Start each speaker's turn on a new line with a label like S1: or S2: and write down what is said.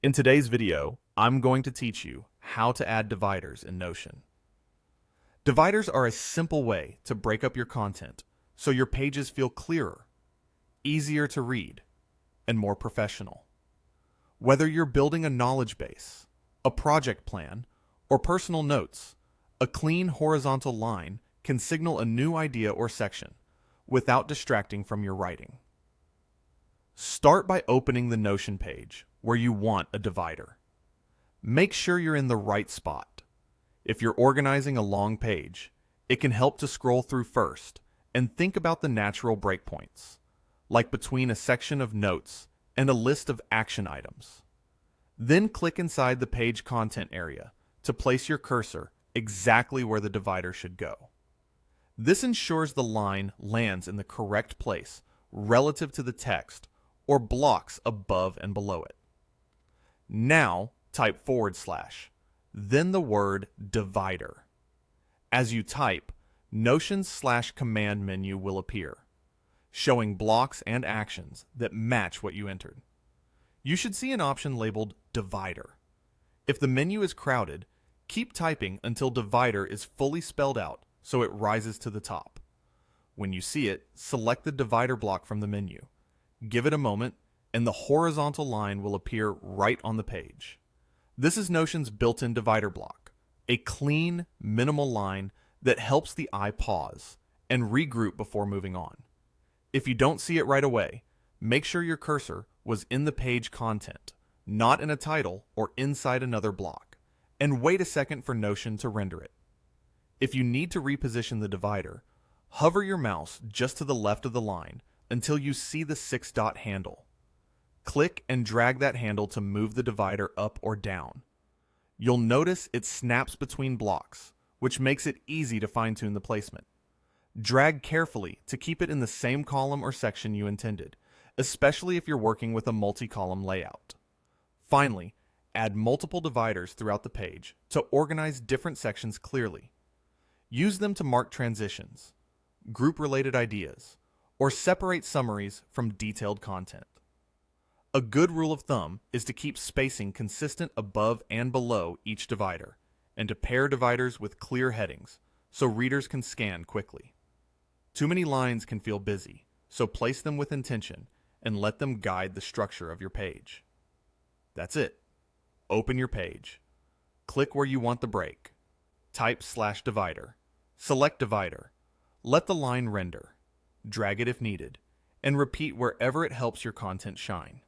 S1: In today's video, I'm going to teach you how to add dividers in Notion. Dividers are a simple way to break up your content so your pages feel clearer, easier to read, and more professional. Whether you're building a knowledge base, a project plan, or personal notes, a clean horizontal line can signal a new idea or section without distracting from your writing. Start by opening the Notion page where you want a divider. Make sure you're in the right spot. If you're organizing a long page, it can help to scroll through first and think about the natural breakpoints, like between a section of notes and a list of action items. Then click inside the page content area to place your cursor exactly where the divider should go. This ensures the line lands in the correct place relative to the text or blocks above and below it. Now type /, then the word divider. As you type, Notion's /command menu will appear, showing blocks and actions that match what you entered. You should see an option labeled divider. If the menu is crowded, keep typing until divider is fully spelled out so it rises to the top. When you see it, select the divider block from the menu. Give it a moment, and the horizontal line will appear right on the page. This is Notion's built-in divider block, a clean, minimal line that helps the eye pause and regroup before moving on. If you don't see it right away, make sure your cursor was in the page content, not in a title or inside another block, and wait a second for Notion to render it. If you need to reposition the divider, hover your mouse just to the left of the line until you see the 6-dot handle. Click and drag that handle to move the divider up or down. You'll notice it snaps between blocks, which makes it easy to fine-tune the placement. Drag carefully to keep it in the same column or section you intended, especially if you're working with a multi-column layout. Finally, add multiple dividers throughout the page to organize different sections clearly. Use them to mark transitions, group related ideas, or separate summaries from detailed content. A good rule of thumb is to keep spacing consistent above and below each divider, and to pair dividers with clear headings so readers can scan quickly. Too many lines can feel busy, so place them with intention and let them guide the structure of your page. That's it. Open your page. Click where you want the break. Type /divider. Select divider. Let the line render. Drag it if needed, and repeat wherever it helps your content shine.